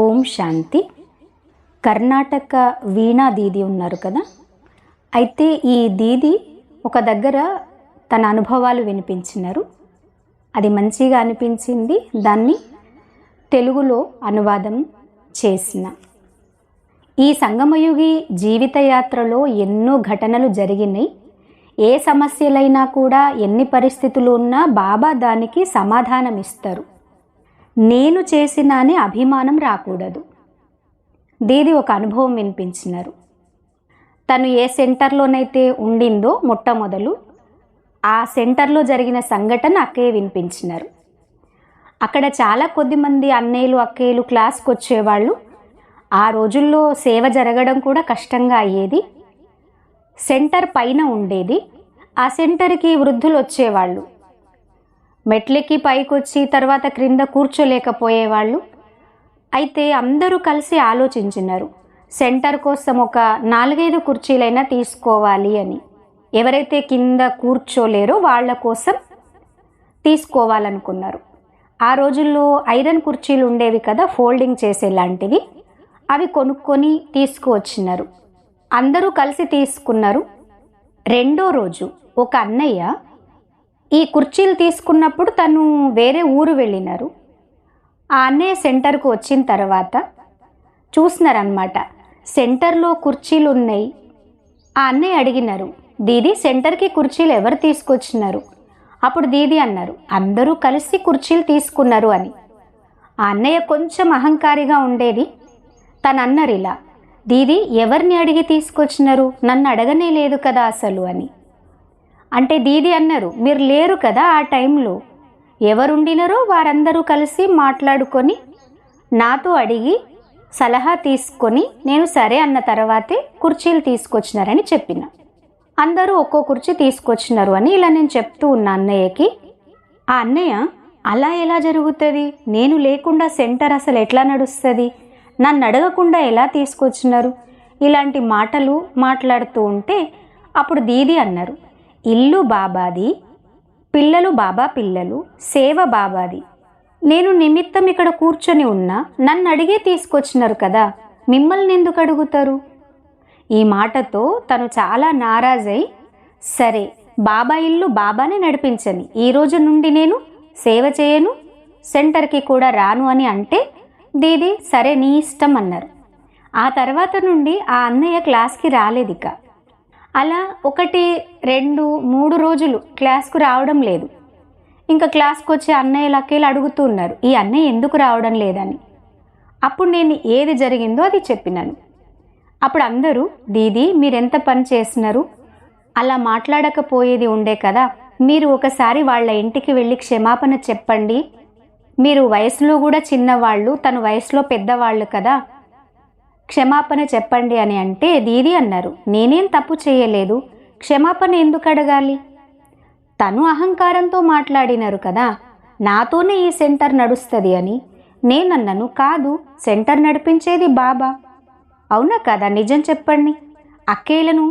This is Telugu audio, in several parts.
ఓం శాంతి. కర్ణాటక వీణా దీది ఉన్నారు కదా, అయితే ఈ దీది ఒక దగ్గర తన అనుభవాలు వినిపించినారు. అది మంచిగా అనిపించింది, దాన్ని తెలుగులో అనువాదం చేసిన. ఈ సంగమయుగి జీవిత యాత్రలో ఎన్నో ఘటనలు జరిగినాయి. ఏ సమస్యలైనా కూడా, ఎన్ని పరిస్థితులు ఉన్నా బాబా దానికి సమాధానం ఇస్తారు. నేను చేసిన అని అభిమానం రాకూడదు. దీది ఒక అనుభవం వినిపించినారు. తను ఏ సెంటర్లోనైతే ఉండిందో మొట్టమొదలు, ఆ సెంటర్లో జరిగిన సంఘటన అక్కయ్య వినిపించినారు. అక్కడ చాలా కొద్దిమంది అన్నయ్యలు అక్కయ్యలు క్లాస్కి వచ్చేవాళ్ళు. ఆ రోజుల్లో సేవ జరగడం కూడా కష్టంగా అయ్యేది. సెంటర్ పైన ఉండేది. ఆ సెంటర్కి వృద్ధులు వచ్చేవాళ్ళు. మెట్లెక్కి పైకొచ్చి తర్వాత క్రింద కూర్చోలేకపోయేవాళ్ళు. అయితే అందరూ కలిసి ఆలోచించినారు, సెంటర్ కోసం ఒక 4-5 కుర్చీలైనా తీసుకోవాలి అని. ఎవరైతే కింద కూర్చోలేరో వాళ్ళ కోసం తీసుకోవాలనుకున్నారు. ఆ రోజుల్లో ఐరన్ కుర్చీలు ఉండేవి కదా, ఫోల్డింగ్ చేసేలాంటివి. అవి కొనుక్కొని తీసుకువచ్చినారు. అందరూ కలిసి తీసుకున్నారు. రెండో రోజు ఒక అన్నయ్య ఈ కుర్చీలు తీసుకున్నప్పుడు తను వేరే ఊరు వెళ్ళినారు. ఆ అన్నయ్య సెంటర్కు వచ్చిన తర్వాత చూసినారనమాట, సెంటర్లో కుర్చీలు ఉన్నాయి. ఆ అన్నయ్య అడిగినారు, దీది సెంటర్కి కుర్చీలు ఎవరు తీసుకొచ్చినారు? అప్పుడు దీది అన్నారు, అందరూ కలిసి కుర్చీలు తీసుకున్నారు అని. ఆ అన్నయ్య కొంచెం అహంకారిగా ఉండేది. తను అన్నారు ఇలా, దీది ఎవరిని అడిగి తీసుకొచ్చినారు? నన్ను అడగనే లేదు కదా అసలు అని. అంటే దీది అన్నారు, మీరు లేరు కదా ఆ టైంలో, ఎవరుండినారో వారందరూ కలిసి మాట్లాడుకొని నాతో అడిగి సలహా తీసుకొని నేను సరే అన్న తర్వాతే కుర్చీలు తీసుకొచ్చినారని చెప్పిన. అందరూ ఒక్కో కుర్చీ తీసుకొచ్చినారు అని ఇలా నేను చెప్తూ ఉన్న అన్నయ్యకి. ఆ అన్నయ్య, అలా ఎలా జరుగుతుంది? నేను లేకుండా సెంటర్ అసలు ఎట్లా నడుస్తుంది? నన్ను అడగకుండా ఎలా తీసుకొచ్చినారు? ఇలాంటి మాటలు మాట్లాడుతూ ఉంటే అప్పుడు దీది అన్నారు, ఇల్లు బాబాది, పిల్లలు బాబా పిల్లలు, సేవ బాబాది. నేను నిమిత్తం ఇక్కడ కూర్చొని ఉన్నా, నన్ను అడిగే తీసుకొచ్చినారు కదా, మిమ్మల్ని ఎందుకు అడుగుతారు? ఈ మాటతో తను చాలా నారాజై, సరే బాబా ఇల్లు బాబానే నడిపించని, ఈ రోజు నుండి నేను సేవ చేయను, సెంటర్కి కూడా రాను అని అంటే దీది సరే నీ ఇష్టం అన్నారు. ఆ తర్వాత నుండి ఆ అన్నయ్య క్లాస్కి రాలేదు. ఇక అలా 1, 2, 3 రోజులు క్లాస్కు రావడం లేదు. ఇంకా క్లాస్కి వచ్చే అన్నయ్యలు అక్కయ్యలు అడుగుతూ ఉన్నారు, ఈ అన్నయ్య ఎందుకు రావడం లేదని. అప్పుడు నేను ఏది జరిగిందో అది చెప్పినాను. అప్పుడు అందరూ, దీది మీరెంత పని చేసినారు, అలా మాట్లాడకపోయేది ఉండే కదా, మీరు ఒకసారి వాళ్ళ ఇంటికి వెళ్ళి క్షమాపణ చెప్పండి. మీరు వయసులో కూడా చిన్నవాళ్ళు, తను వయసులో పెద్దవాళ్ళు కదా, క్షమాపణ చెప్పండి అని అంటే దీది అన్నారు, నేనేం తప్పు చేయలేదు, క్షమాపణ ఎందుకు అడగాలి? తను అహంకారంతో మాట్లాడినారు కదా, నాతోనే ఈ సెంటర్ నడుస్తుంది అని. నేనన్నాను, కాదు సెంటర్ నడిపించేది బాబా. అవునా కదా, నిజం చెప్పండి. అక్కేలను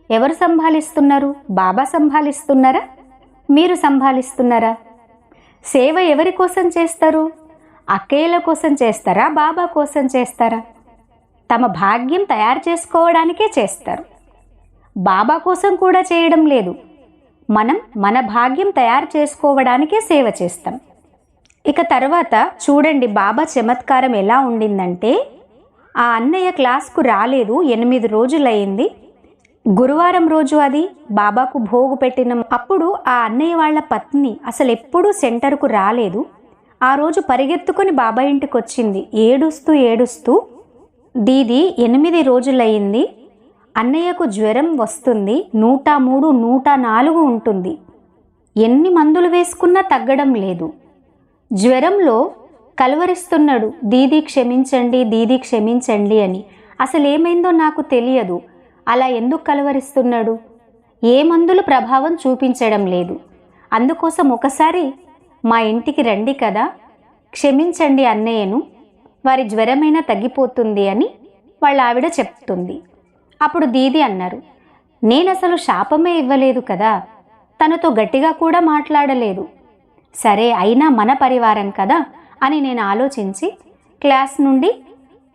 ఎవరు సంభాలిస్తున్నారు? బాబా సంభాలిస్తున్నారా, మీరు సంభాలిస్తున్నారా? సేవ ఎవరి కోసం చేస్తారు? అక్కేల కోసం చేస్తారా, బాబా కోసం చేస్తారా? తమ భాగ్యం తయారు చేసుకోవడానికే చేస్తారు, బాబా కోసం కూడా చేయడం లేదు. మనం మన భాగ్యం తయారు చేసుకోవడానికే సేవ చేస్తాం. ఇక తర్వాత చూడండి బాబా చమత్కారం ఎలా ఉండిందంటే, ఆ అన్నయ్య క్లాస్కు రాలేదు, 8 రోజులయ్యింది. గురువారం రోజు అది బాబాకు భోగు పెట్టిన అప్పుడు ఆ అన్నయ్య వాళ్ళ పత్ని అసలు ఎప్పుడూ సెంటర్కు రాలేదు. ఆ రోజు పరిగెత్తుకొని బాబా ఇంటికి వచ్చింది, ఏడుస్తూ, దీది 8 రోజులయ్యింది, అన్నయ్యకు జ్వరం వస్తుంది, 103, 104 ఉంటుంది, ఎన్ని మందులు వేసుకున్నా తగ్గడం లేదు, జ్వరంలో కలవరిస్తున్నాడు, దీది క్షమించండి, దీది క్షమించండి అని. అసలు ఏమైందో నాకు తెలియదు, అలా ఎందుకు కలవరిస్తున్నాడు? ఏ మందులు ప్రభావం చూపించడం లేదు. అందుకోసం ఒకసారి మా ఇంటికి రండి కదా, క్షమించండి అన్నయ్యను, వారి జ్వరమైనా తగ్గిపోతుంది అని వాళ్ళ ఆవిడ చెప్తుంది. అప్పుడు దీది అన్నారు, నేను అసలు శాపమే ఇవ్వలేదు కదా, తనతో గట్టిగా కూడా మాట్లాడలేదు. సరే అయినా మన పరివారం కదా అని నేను ఆలోచించి క్లాస్ నుండి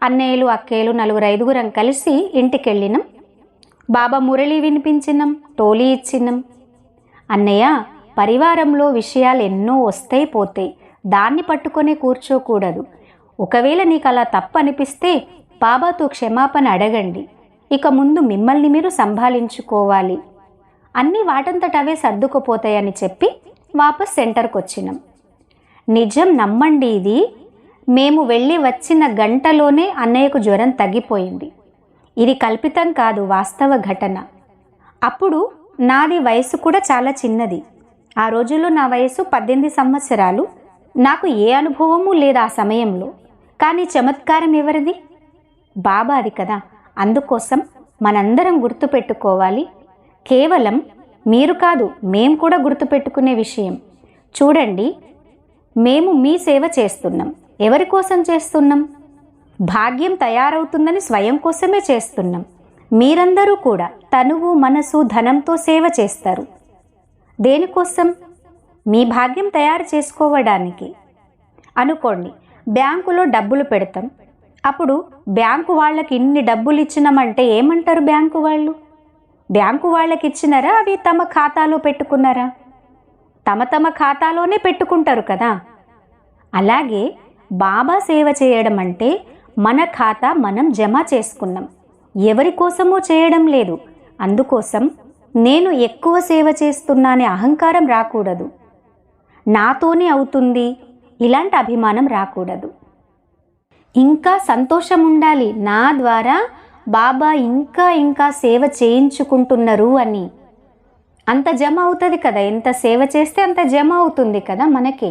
అన్నయ్యలు అక్కయ్యలు 4-5 కలిసి ఇంటికెళ్ళినాం. బాబా మురళి వినిపించినాం, టోలీ ఇచ్చినాం. అన్నయ్య, పరివారంలో విషయాలు ఎన్నో వస్తాయి పోతాయి, దాన్ని పట్టుకొని కూర్చోకూడదు. ఒకవేళ నీకు అలా తప్పు అనిపిస్తే బాబాతో క్షమాపణ అడగండి. ఇక ముందు మిమ్మల్ని మీరు సంభాళించుకోవాలి. అన్నీ వాటంతట అవే సర్దుకుపోతాయని చెప్పి వాపస్ సెంటర్కి వచ్చినాం. నిజం నమ్మండి, ఇది మేము వెళ్ళి వచ్చిన గంటలోనే అన్నయ్యకు జ్వరం తగ్గిపోయింది. ఇది కల్పితం కాదు, వాస్తవ ఘటన. అప్పుడు నాది వయసు కూడా చాలా చిన్నది. ఆ రోజుల్లో నా వయసు 18 సంవత్సరాలు. నాకు ఏ అనుభవము లేదు ఆ సమయంలో. కానీ చమత్కారం ఎవరిది? బాబాది కదా. అందుకోసం మనందరం గుర్తుపెట్టుకోవాలి. కేవలం మీరు కాదు, మేము కూడా గుర్తుపెట్టుకునే విషయం. చూడండి, మేము మీ సేవ చేస్తున్నాం. ఎవరి కోసం చేస్తున్నాం? భాగ్యం తయారవుతుందని స్వయం కోసమే చేస్తున్నాం. మీరందరూ కూడా తనువు, మనసు, ధనంతో సేవ చేస్తారు. దేనికోసం? మీ భాగ్యం తయారు చేసుకోవడానికి. అనుకోండి, బ్యాంకులో డబ్బులు పెడతాం. అప్పుడు బ్యాంకు వాళ్ళకి ఇన్ని డబ్బులు ఇచ్చినామంటే ఏమంటారు బ్యాంకు వాళ్ళు? బ్యాంకు వాళ్ళకి ఇచ్చినారా, అవి తమ ఖాతాలో పెట్టుకున్నారా? తమ ఖాతాలోనే పెట్టుకుంటారు కదా. అలాగే బాబా సేవ చేయడం అంటే మన ఖాతా మనం జమ చేసుకున్నాం, ఎవరి కోసమో చేయడం లేదు. అందుకోసం నేను ఎక్కువ సేవ చేస్తున్నానే అహంకారం రాకూడదు. నాతోనే అవుతుంది ఇలాంటి అభిమానం రాకూడదు. ఇంకా సంతోషం ఉండాలి, నా ద్వారా బాబా ఇంకా సేవ చేయించుకుంటున్నారు అని. అంత జమ అవుతుంది కదా, ఎంత సేవ చేస్తే అంత జమ అవుతుంది కదా మనకి.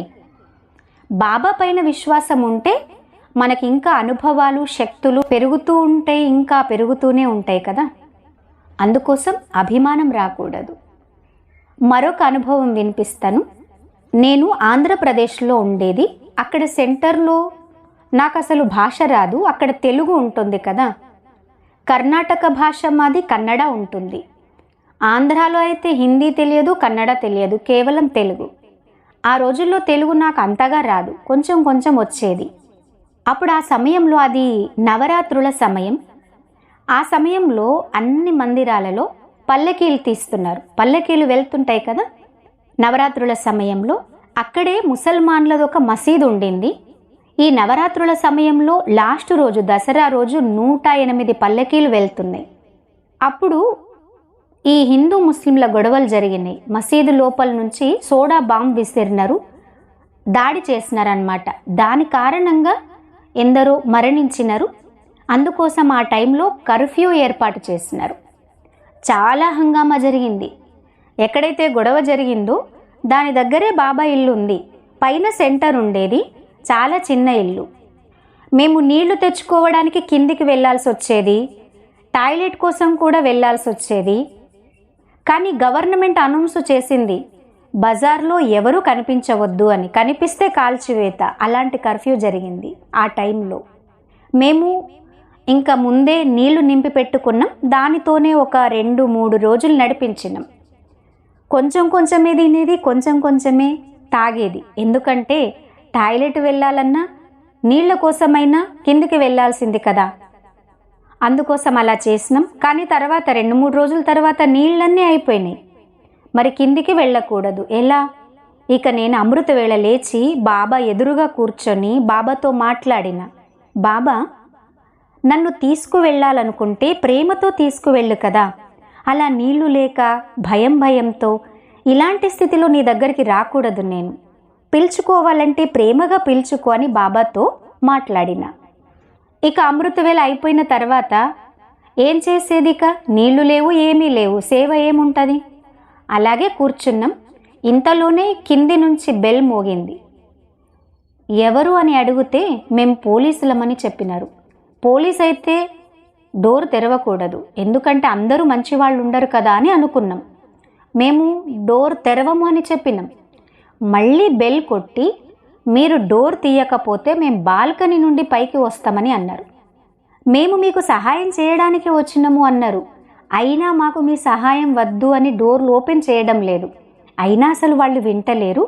బాబా పైన విశ్వాసం ఉంటే మనకి ఇంకా అనుభవాలు, శక్తులు పెరుగుతూ ఉంటాయి, ఇంకా పెరుగుతూనే ఉంటాయి కదా. అందుకోసం అభిమానం రాకూడదు. మరొక అనుభవం వినిపిస్తాను. నేను ఆంధ్రప్రదేశ్లో ఉండేది. అక్కడ సెంటర్లో నాకు అసలు భాష రాదు. అక్కడ తెలుగు ఉంటుంది కదా, కర్ణాటక భాష మాది, కన్నడ ఉంటుంది. ఆంధ్రాలో అయితే హిందీ తెలియదు, కన్నడ తెలియదు, కేవలం తెలుగు. ఆ రోజుల్లో తెలుగు నాకు అంతగా రాదు, కొంచెం వచ్చేది. అప్పుడు ఆ సమయంలో అది నవరాత్రుల సమయం. ఆ సమయంలో అన్ని మందిరాలలో పల్లకీలు తీస్తున్నారు. పల్లకీలు వెళ్తుంటాయి కదా నవరాత్రుల సమయంలో. అక్కడే ముసల్మాన్లది ఒక మసీదు ఉండింది. ఈ నవరాత్రుల సమయంలో లాస్ట్ రోజు, దసరా రోజు 108 పల్లకీలు వెళ్తున్నాయి. అప్పుడు ఈ హిందూ ముస్లింల గొడవలు జరిగినాయి. మసీదు లోపల నుంచి సోడా బాంబు విసిరినారు, దాడి చేసినారన్నమాట. దాని కారణంగా ఎందరో మరణించినారు. అందుకోసం ఆ టైంలో కర్ఫ్యూ ఏర్పాటు చేసినారు. చాలా హంగామా జరిగింది. ఎక్కడైతే గొడవ జరిగిందో దాని దగ్గరే బాబా ఇల్లు ఉంది. పైన సెంటర్ ఉండేది, చాలా చిన్న ఇల్లు. మేము నీళ్లు తెచ్చుకోవడానికి కిందికి వెళ్ళాల్సి వచ్చేది, టాయిలెట్ కోసం కూడా వెళ్ళాల్సి వచ్చేది. కానీ గవర్నమెంట్ అనౌన్స్ చేసింది, బజార్లో ఎవరూ కనిపించవద్దు అని. కనిపిస్తే కాల్చివేత, అలాంటి కర్ఫ్యూ జరిగింది ఆ టైంలో. మేము ఇంకా ముందే నీళ్లు నింపి పెట్టుకున్నాం. దానితోనే ఒక 2-3 రోజులు నడిపించినాం. కొంచెమే తినేది, కొంచెమే తాగేది. ఎందుకంటే టాయిలెట్ వెళ్ళాలన్నా నీళ్ల కోసమైనా కిందికి వెళ్ళాల్సింది కదా. అందుకోసం అలా చేసినాం. కానీ తర్వాత 2-3 రోజుల తర్వాత నీళ్ళన్నీ అయిపోయినాయి. మరి కిందికి వెళ్ళకూడదు, ఎలా? ఇక నేను అమృత వేళ లేచి బాబా ఎదురుగా కూర్చొని బాబాతో మాట్లాడిన, బాబా, నన్ను తీసుకువెళ్ళాలనుకుంటే ప్రేమతో తీసుకువెళ్ళు కదా. అలా నీళ్లు లేక భయంతో ఇలాంటి స్థితిలో నీ దగ్గరికి రాకూడదు. నేను పిలుచుకోవాలంటే ప్రేమగా పిలుచుకో అని బాబాతో మాట్లాడిన. ఇక అమృతవేళ అయిపోయిన తర్వాత ఏం చేసేది? ఇక నీళ్లు లేవు, ఏమీ లేవు, సేవ ఏముంటుంది? అలాగే కూర్చున్నాం. ఇంతలోనే కింది నుంచి బెల్ మోగింది. ఎవరు అని అడిగితే మేము పోలీసులమని చెప్పినారు. పోలీస్ అయితే డోర్ తెరవకూడదు, ఎందుకంటే అందరూ మంచివాళ్ళు ఉండరు కదా అని అనుకున్నాం. మేము డోర్ తెరవము అని చెప్పినాం. మళ్ళీ బెల్ కొట్టి, మీరు డోర్ తీయకపోతే మేము బాల్కనీ నుండి పైకి వస్తామని అన్నారు. మేము మీకు సహాయం చేయడానికి వచ్చినాము అన్నారు. అయినా మాకు మీ సహాయం వద్దు అని డోర్లు ఓపెన్ చేయడం లేదు. అయినా అసలు వాళ్ళు వింటలేరు.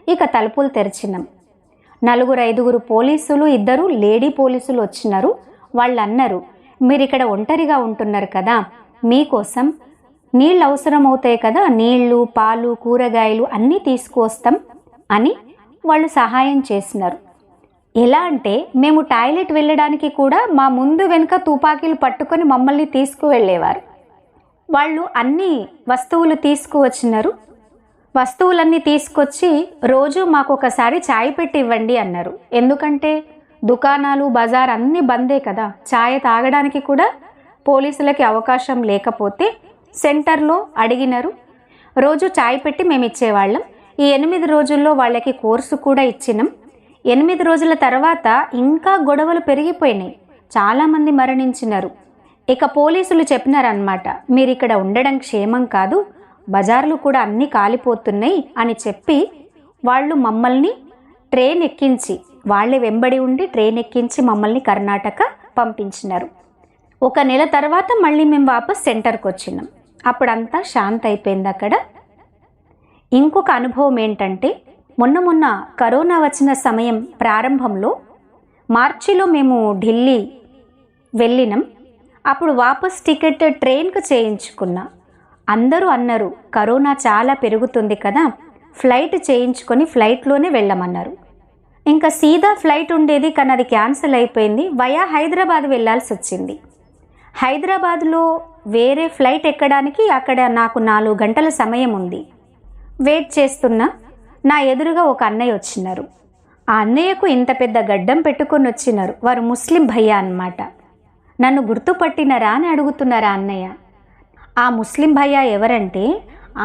ఇక తలుపులు తెరిచినాం. నలుగురు ఐదుగురు పోలీసులు, 2 లేడీ పోలీసులు వచ్చినారు. వాళ్ళు అన్నారు, మీరు ఇక్కడ ఒంటరిగా ఉంటున్నారు కదా, మీకోసం నీళ్ళు అవసరం అవుతాయి కదా, నీళ్లు, పాలు, కూరగాయలు అన్నీ తీసుకువస్తాం అని వాళ్ళు సహాయం చేసినారు. ఎలా అంటే మేము టాయిలెట్ వెళ్ళడానికి కూడా మా ముందు వెనుక తుపాకీలు పట్టుకొని మమ్మల్ని తీసుకువెళ్ళేవారు. వాళ్ళు అన్ని వస్తువులు తీసుకువచ్చినారు. వస్తువులన్నీ తీసుకొచ్చి రోజు మాకు ఒకసారి ఛాయ్ పెట్టి ఇవ్వండి అన్నారు. ఎందుకంటే దుకాణాలు, బజార్ అన్నీ బందే కదా, ఛాయ్ తాగడానికి కూడా పోలీసులకి అవకాశం లేకపోతే సెంటర్లో అడిగినారు. రోజు ఛాయ్ పెట్టి మేము ఇచ్చేవాళ్ళం. ఈ 8 రోజుల్లో వాళ్ళకి కోర్సు కూడా ఇచ్చినాం. 8 రోజుల తర్వాత ఇంకా గొడవలు పెరిగిపోయినాయి, చాలామంది మరణించినారు. ఇక పోలీసులు చెప్పినారనమాట, మీరు ఇక్కడ ఉండడం క్షేమం కాదు, బజార్లు కూడా అన్నీ కాలిపోతున్నాయి అని చెప్పి వాళ్ళు మమ్మల్ని ట్రైన్ ఎక్కించి, వాళ్ళే వెంబడి ఉండి ట్రైన్ ఎక్కించి మమ్మల్ని కర్ణాటక పంపించినారు. 1 నెల తర్వాత మళ్ళీ మేము వాపస్ సెంటర్కి వచ్చినాం. అప్పుడంతా శాంతి అయిపోయింది అక్కడ. ఇంకొక అనుభవం ఏంటంటే, మొన్న కరోనా వచ్చిన సమయం ప్రారంభంలో మార్చిలో మేము ఢిల్లీ వెళ్ళినాం. అప్పుడు వాపస్ టికెట్ ట్రైన్కు చేయించుకున్నా. అందరూ అన్నారు, కరోనా చాలా పెరుగుతుంది కదా, ఫ్లైట్ చేయించుకొని ఫ్లైట్లోనే వెళ్ళమన్నారు. ఇంకా సీదా ఫ్లైట్ ఉండేది, కానీ అది క్యాన్సిల్ అయిపోయింది. వయా హైదరాబాద్ వెళ్ళాల్సి వచ్చింది. హైదరాబాద్లో వేరే ఫ్లైట్ ఎక్కడానికి అక్కడ నాకు 4 గంటల సమయం ఉంది. వెయిట్ చేస్తున్నా. నా ఎదురుగా ఒక అన్నయ్య వచ్చినారు. ఆ అన్నయ్యకు ఇంత పెద్ద గడ్డం పెట్టుకొని వచ్చినారు. వారు ముస్లిం భయ్యా అన్నమాట. నన్ను గుర్తుపట్టినరా అని అడుగుతున్నారా అన్నయ్య. ఆ ముస్లిం భయ్యా ఎవరంటే,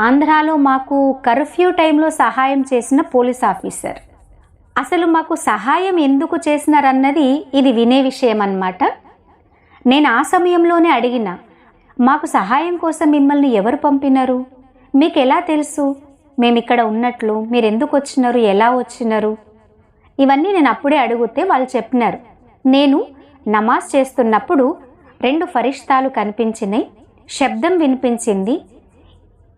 ఆంధ్రాలో మాకు కర్ఫ్యూ టైంలో సహాయం చేసిన పోలీస్ ఆఫీసర్. అసలు మాకు సహాయం ఎందుకు చేసినారన్నది ఇది వినే విషయం అన్నమాట. నేను ఆ సమయంలోనే అడిగిన, మాకు సహాయం కోసం మిమ్మల్ని ఎవరు పంపినారు, మీకు ఎలా తెలుసు మేమిక్కడ ఉన్నట్లు, మీరు ఎందుకు వచ్చినారు, ఎలా వచ్చినారు, ఇవన్నీ నేను అప్పుడే అడిగితే వాళ్ళు చెప్పినారు, నేను నమాజ్ చేస్తున్నప్పుడు 2 ఫరిష్తాలు కనిపించినాయి, శబ్దం వినిపించింది,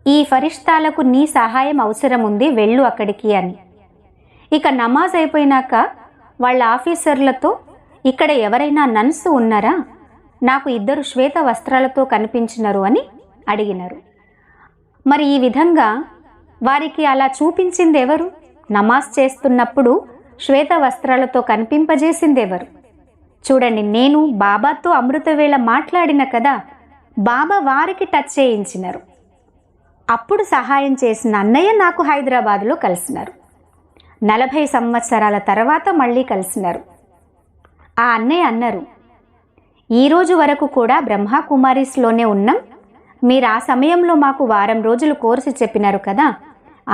ఈ ఫరిష్తాలకు నీ సహాయం అవసరం ఉంది, వెళ్ళు అక్కడికి అని. ఇక నమాజ్ అయిపోయినాక వాళ్ళ ఆఫీసర్లతో, ఇక్కడ ఎవరైనా నన్స్ ఉన్నారా, నాకు 2 శ్వేత వస్త్రాలతో కనిపించినారు అని అడిగినారు. మరి ఈ విధంగా వారికి అలా చూపించింది ఎవరు, నమాజ్ చేస్తున్నప్పుడు శ్వేత వస్త్రాలతో కనిపింపజేసింది ఎవరు? చూడండి, నేను బాబాతో అమృతవేళ మాట్లాడిన కదా, బాబా వారికి టచ్ చేయించినారు. అప్పుడు సహాయం చేసిన అన్నయ్య నాకు హైదరాబాద్లో కలిసినారు. 40 సంవత్సరాల తర్వాత మళ్ళీ కలిసినారు. ఆ అన్నయ్య అన్నారు, ఈరోజు వరకు కూడా బ్రహ్మకుమారీస్లోనే ఉన్నాం, మీరు ఆ సమయంలో మాకు వారం రోజులు కోర్సు చెప్పినారు కదా,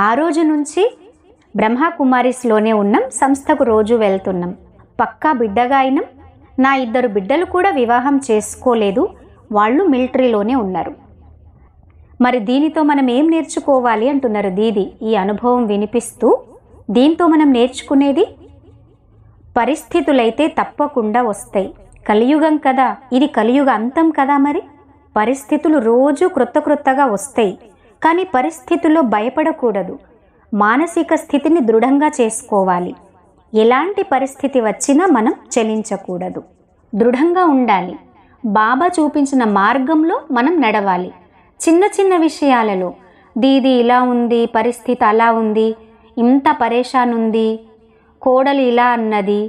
ఆ రోజు నుంచి బ్రహ్మకుమారీస్లోనే ఉన్నాం, సంస్థకు రోజు వెళ్తున్నాం, పక్కా బిడ్డగా అయినాం. నా 2 బిడ్డలు కూడా వివాహం చేసుకోలేదు, వాళ్ళు మిలిటరీలోనే ఉన్నారు. మరి దీనితో మనం ఏం నేర్చుకోవాలి అంటున్నారు దీది ఈ అనుభవం వినిపిస్తూ. దీంతో మనం నేర్చుకునేది, పరిస్థితులైతే తప్పకుండా వస్తాయి. కలియుగం కదా ఇది, కలియుగ అంతం కదా, మరి పరిస్థితులు రోజు క్రొత్తగా వస్తాయి. కానీ పరిస్థితుల్లో భయపడకూడదు, మానసిక స్థితిని దృఢంగా చేసుకోవాలి. ఎలాంటి పరిస్థితి వచ్చినా మనం చలించకూడదు, దృఢంగా ఉండాలి. బాబా చూపించిన మార్గంలో మనం నడవాలి. చిన్న చిన్న విషయాలలో, దీది ఇలా ఉంది, పరిస్థితి అలా ఉంది, ఇంత పరేషాన్ ఉంది, కోడలు ఇలా అన్నది,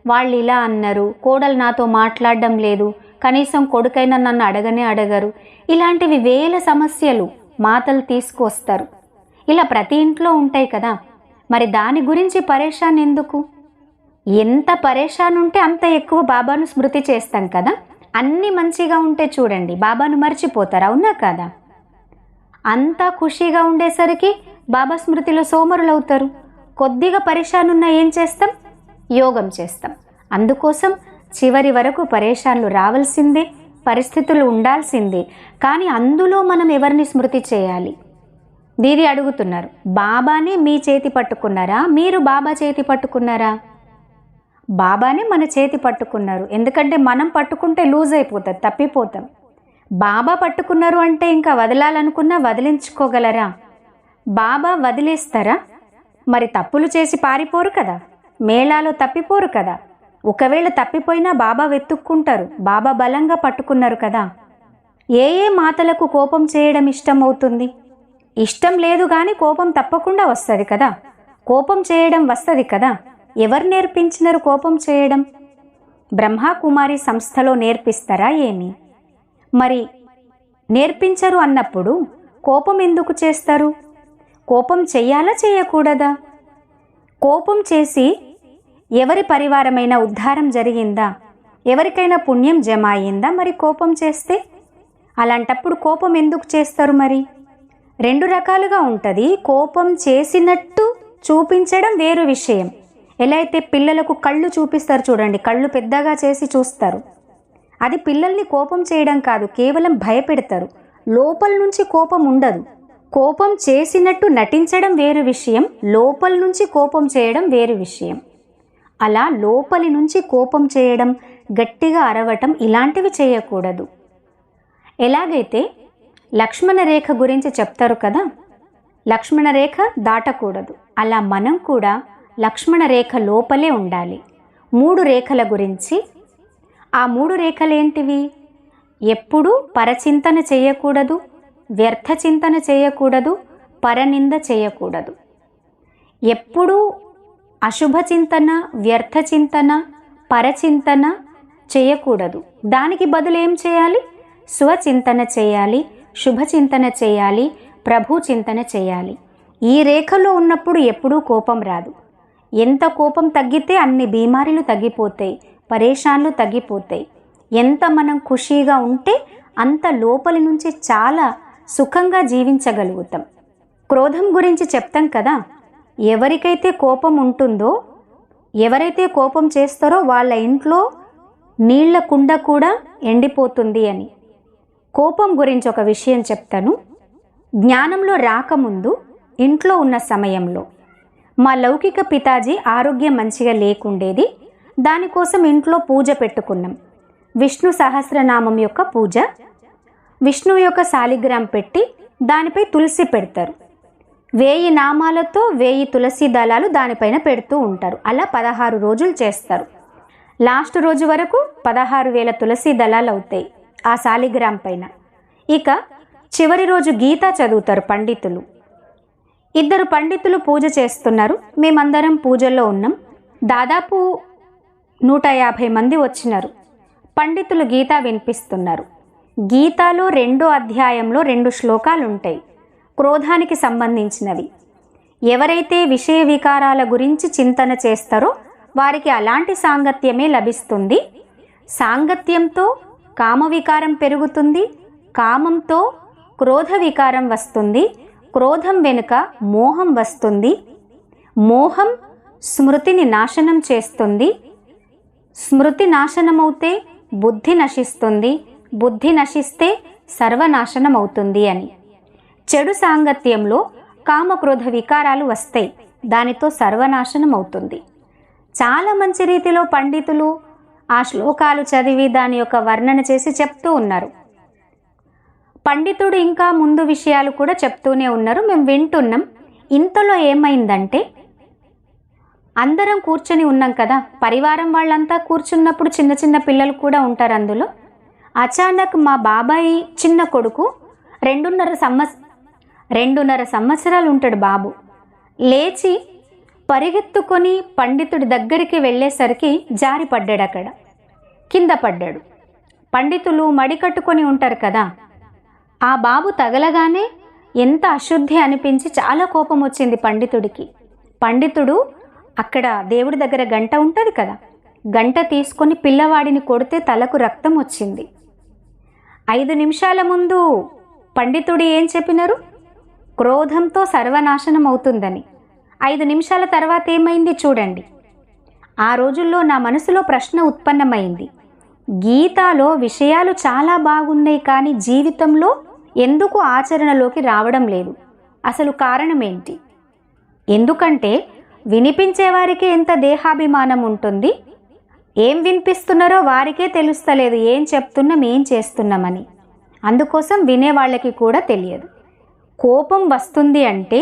వాళ్ళు ఇలా అన్నారు, కోడలు నాతో మాట్లాడడం లేదు, కనీసం కొడుకైనా నన్ను అడగనే అడగరు, ఇలాంటివి వేల సమస్యలు మాటలు తీసుకొస్తారు. ఇలా ప్రతి ఇంట్లో ఉంటాయి కదా, మరి దాని గురించి పరేషాన్ ఎందుకు? ఎంత పరేషాన్ ఉంటే అంత ఎక్కువ బాబాను స్మృతి చేస్తాం కదా. అన్నీ మంచిగా ఉంటే చూడండి, బాబాను మర్చిపోతారు, అవునా కదా? అంతా ఖుషీగా ఉండేసరికి బాబా స్మృతిలో సోమరులు అవుతారు. కొద్దిగా పరేషాన్ ఉన్నా ఏం చేస్తాం? యోగం చేస్తాం. అందుకోసం చివరి వరకు పరేషాన్లు రావాల్సిందే, పరిస్థితులు ఉండాల్సిందే. కానీ అందులో మనం ఎవరిని స్మృతి చేయాలి? దీది అడుగుతున్నారు, బాబానే మీ చేతి పట్టుకున్నారా, మీరు బాబా చేతి పట్టుకున్నారా? బాబానే మన చేతి పట్టుకున్నారు. ఎందుకంటే మనం పట్టుకుంటే లూజ్ అయిపోతుంది, తప్పిపోతాం. బాబా పట్టుకున్నారు అంటే ఇంకా వదలాలనుకున్నా వదిలించుకోగలరా? బాబా వదిలేస్తారా? మరి తప్పులు చేసి పారిపోరు కదా. మేళాలో తప్పిపోరు కదా. ఒకవేళ తప్పిపోయినా బాబా వెతుక్కుంటారు. బాబా బలంగా పట్టుకున్నారు కదా. ఏ ఏ మాతలకు కోపం చేయడం ఇష్టం అవుతుంది? ఇష్టం లేదు కానీ కోపం తప్పకుండా వస్తుంది కదా. కోపం చేయడం వస్తుంది కదా. ఎవరు నేర్పించినారు కోపం చేయడం? బ్రహ్మకుమారి సంస్థలో నేర్పిస్తారా ఏమి? మరి నేర్పించరు అన్నప్పుడు కోపం ఎందుకు చేస్తారు? కోపం చెయ్యాలా చేయకూడదా? కోపం చేసి ఎవరి పరివారమైనా ఉద్ధారం జరిగిందా? ఎవరికైనా పుణ్యం జమ అయిందా? మరి కోపం చేస్తే అలాంటప్పుడు కోపం ఎందుకు చేస్తారు? మరి రెండు రకాలుగా ఉంటుంది. కోపం చేసినట్టు చూపించడం వేరు విషయం. ఎలా అయితే పిల్లలకు కళ్ళు చూపిస్తారు చూడండి, కళ్ళు పెద్దగా చేసి చూస్తారు. అది పిల్లల్ని కోపం చేయడం కాదు, కేవలం భయపెడతారు. లోపల నుంచి కోపం ఉండదు. కోపం చేసినట్టు నటించడం వేరు విషయం, లోపల నుంచి కోపం చేయడం వేరు విషయం. అలా లోపలి నుంచి కోపం చేయడం, గట్టిగా అరవటం ఇలాంటివి చేయకూడదు. ఎలాగైతే లక్ష్మణ రేఖ గురించి చెప్తారు కదా, లక్ష్మణ రేఖ దాటకూడదు. అలా మనం కూడా లక్ష్మణ రేఖ లోపలే ఉండాలి. 3 రేఖల గురించి, ఆ 3 రేఖలేంటివి? ఎప్పుడూ పరచింతన చేయకూడదు, వ్యర్థ చింతన చేయకూడదు, పరనింద చేయకూడదు. ఎప్పుడూ అశుభ చింతన, వ్యర్థ చింతన, పరచింతన చేయకూడదు. దానికి బదులు ఏం చేయాలి? స్వచింతన చేయాలి, శుభచింతన చేయాలి, ప్రభు చింతన చేయాలి. ఈ రేఖలో ఉన్నప్పుడు ఎప్పుడూ కోపం రాదు. ఎంత కోపం తగ్గితే అన్ని బీమారీలు తగ్గిపోతాయి, పరేషాన్లు తగ్గిపోతాయి. ఎంత మనం ఖుషీగా ఉంటే అంత లోపలి నుంచి చాలా సుఖంగా జీవించగలుగుతాం. క్రోధం గురించి చెప్తాం కదా, ఎవరికైతే కోపం ఉంటుందో, ఎవరైతే కోపం చేస్తారో వాళ్ళ ఇంట్లో నీళ్ల కుండ కూడా ఎండిపోతుంది అని. కోపం గురించి ఒక విషయం చెప్తాను. జ్ఞానంలో రాకముందు ఇంట్లో ఉన్న సమయంలో మా లౌకిక పితాజీ ఆరోగ్యం మంచిగా లేకుండేది. దానికోసం ఇంట్లో పూజ పెట్టుకున్నాం. విష్ణు సహస్రనామం యొక్క పూజ. విష్ణువు యొక్క శాలిగ్రామ్ పెట్టి దానిపై తులసి పెడతారు. 1000 నామాలతో 1000 తులసి దళాలు దానిపైన పెడుతూ ఉంటారు. అలా 16 రోజులు చేస్తారు. లాస్ట్ రోజు వరకు 16,000 తులసి దళాలు అవుతాయి ఆ శాలిగ్రామ్ పైన. ఇక చివరి రోజు గీత చదువుతారు పండితులు. 2 పండితులు పూజ చేస్తున్నారు. మేమందరం పూజల్లో ఉన్నాం. దాదాపు 150 మంది వచ్చినారు. పండితులు గీత వినిపిస్తున్నారు. గీతాలో 2వ అధ్యాయంలో 2 శ్లోకాలు ఉంటాయి, క్రోధానికి సంబంధించినవి. ఎవరైతే విషయ వికారాల గురించి చింతన చేస్తారో వారికి అలాంటి సాంగత్యమే లభిస్తుంది. సాంగత్యంతో కామ వికారం పెరుగుతుంది, కామంతో క్రోధ వికారం వస్తుంది, క్రోధం వెనుక మోహం వస్తుంది, మోహం స్మృతిని నాశనం చేస్తుంది, స్మృతి నాశనమవుతే బుద్ధి నశిస్తుంది, బుద్ధి నశిస్తే సర్వనాశనం అవుతుంది అని. చెడు సాంగత్యంలో కామక్రోధ వికారాలు వస్తాయి, దానితో సర్వనాశనం అవుతుంది. చాలా మంచి రీతిలో పండితులు ఆ శ్లోకాలు చదివి దాని యొక్క వర్ణన చేసి చెప్తూ ఉన్నారు. పండితుడు ఇంకా ముందు విషయాలు కూడా చెప్తూనే ఉన్నారు, మేము వింటున్నాం. ఇంతలో ఏమైందంటే, అందరం కూర్చొని ఉన్నాం కదా, పరివారం వాళ్ళంతా కూర్చున్నప్పుడు చిన్న చిన్న పిల్లలు కూడా ఉంటారు అందులో. అచానక్ మా బాబాయి చిన్న కొడుకు 2.5 సంవత్సరాలు ఉంటాడు బాబు, లేచి పరిగెత్తుకొని పండితుడి దగ్గరికి వెళ్ళేసరికి జారి పడ్డాడు. అక్కడ కింద పడ్డాడు. పండితులు మడి కట్టుకొని ఉంటారు కదా, ఆ బాబు తగలగానే ఎంత అశుద్ధి అనిపించి చాలా కోపం వచ్చింది పండితుడికి. పండితుడు అక్కడ దేవుడి దగ్గర గంట ఉంటుంది కదా, గంట తీసుకొని పిల్లవాడిని కొడితే తలకు రక్తం వచ్చింది. 5 నిమిషాల ముందు పండితుడు ఏం చెప్పినారు? క్రోధంతో సర్వనాశనం అవుతుందని. 5 నిమిషాల తర్వాత ఏమైంది చూడండి. ఆ రోజుల్లో నా మనసులో ప్రశ్న ఉత్పన్నమైంది. గీతాలో విషయాలు చాలా బాగున్నాయి, కానీ జీవితంలో ఎందుకు ఆచరణలోకి రావడం లేదు? అసలు కారణం ఏంటి? ఎందుకంటే వినిపించేవారికి ఎంత దేహాభిమానం ఉంటుంది, ఏం వినిపిస్తున్నారో వారికే తెలుస్తలేదు ఏం చెప్తున్నాం ఏం చేస్తున్నామని. అందుకోసం వినేవాళ్ళకి కూడా తెలియదు. కోపం వస్తుంది అంటే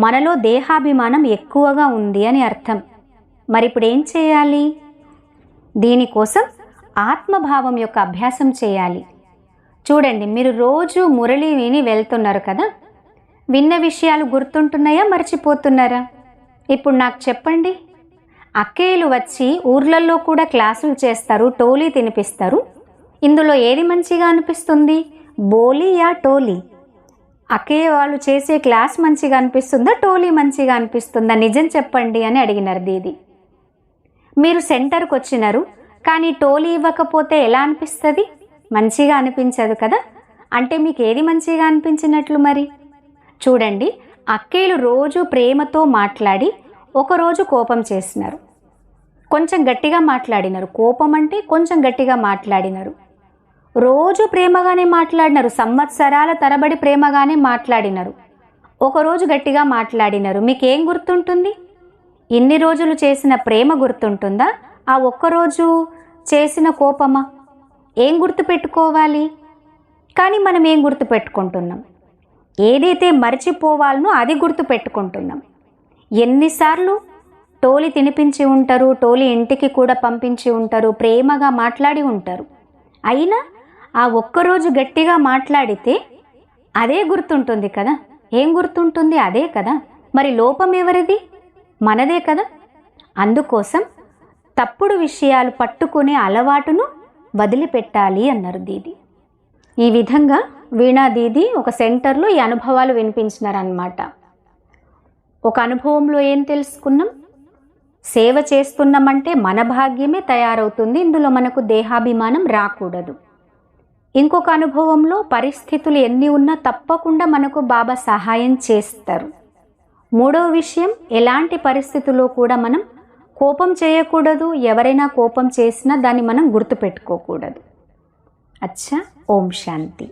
మనలో దేహాభిమానం ఎక్కువగా ఉంది అని అర్థం. మరి ఇప్పుడు ఏం చేయాలి? దీనికోసం ఆత్మభావం యొక్క అభ్యాసం చేయాలి. చూడండి, మీరు రోజు మురళి విని వెళ్తున్నారు కదా, విన్న విషయాలు గుర్తుంటున్నాయా, మర్చిపోతున్నారా? ఇప్పుడు నాకు చెప్పండి. అక్కేలు వచ్చి ఊర్లలో కూడా క్లాసులు చేస్తారు, టోలీ తినిపిస్తారు. ఇందులో ఏది మంచిగా అనిపిస్తుంది? బోలీ యా టోలీ? అక్కయ్య వాళ్ళు చేసే క్లాస్ మంచిగా అనిపిస్తుందా, టోలీ మంచిగా అనిపిస్తుందా? నిజం చెప్పండి అని అడిగినారు దీది. మీరు సెంటర్కి వచ్చినారు, కానీ టోలీ ఇవ్వకపోతే ఎలా అనిపిస్తుంది? మంచిగా అనిపించదు కదా. అంటే మీకు ఏది మంచిగా అనిపించినట్లు మరి? చూడండి, అక్కేలు రోజు ప్రేమతో మాట్లాడి ఒకరోజు కోపం చేసినారు, కొంచెం గట్టిగా మాట్లాడినారు. కోపం అంటే కొంచెం గట్టిగా మాట్లాడినారు. రోజు ప్రేమగానే మాట్లాడినారు, సంవత్సరాల తరబడి ప్రేమగానే మాట్లాడినారు. ఒకరోజు గట్టిగా మాట్లాడినారు. మీకేం గుర్తుంటుంది? ఇన్ని రోజులు చేసిన ప్రేమ గుర్తుంటుందా, ఆ ఒక్కరోజు చేసిన కోపమా? ఏం గుర్తు పెట్టుకోవాలి? కానీ మనం ఏం గుర్తు పెట్టుకుంటున్నాం? ఏదైతే మర్చిపోవాలనో అది గుర్తు పెట్టుకుంటున్నాం. ఎన్నిసార్లు టోలీ తినిపించి ఉంటారు, టోలీ ఇంటికి కూడా పంపించి ఉంటారు, ప్రేమగా మాట్లాడి ఉంటారు. అయినా ఆ ఒక్కరోజు గట్టిగా మాట్లాడితే అదే గుర్తుంటుంది కదా. ఏం గుర్తుంటుంది? అదే కదా. మరి లోపం ఎవరిది? మనదే కదా. అందుకోసం తప్పుడు విషయాలు పట్టుకునే అలవాటును వదిలిపెట్టాలి అన్నారు దీది. ఈ విధంగా వీణా దీది ఒక సెంటర్లో ఈ అనుభవాలు వినిపించినారన్నమాట. ఒక అనుభవంలో ఏం తెలుసుకున్నాం? సేవ చేస్తున్నామంటే మన భాగ్యమే తయారవుతుంది, ఇందులో మనకు దేహాభిమానం రాకూడదు. ఇంకొక అనుభవంలో పరిస్థితులు ఎన్ని ఉన్నా తప్పకుండా మనకు బాబా సహాయం చేస్తారు. మూడవ విషయం, ఎలాంటి పరిస్థితుల్లో కూడా మనం కోపం చేయకూడదు. ఎవరైనా కోపం చేసినా దాన్ని మనం గుర్తుపెట్టుకోకూడదు. అచ్చా, ఓం శాంతి.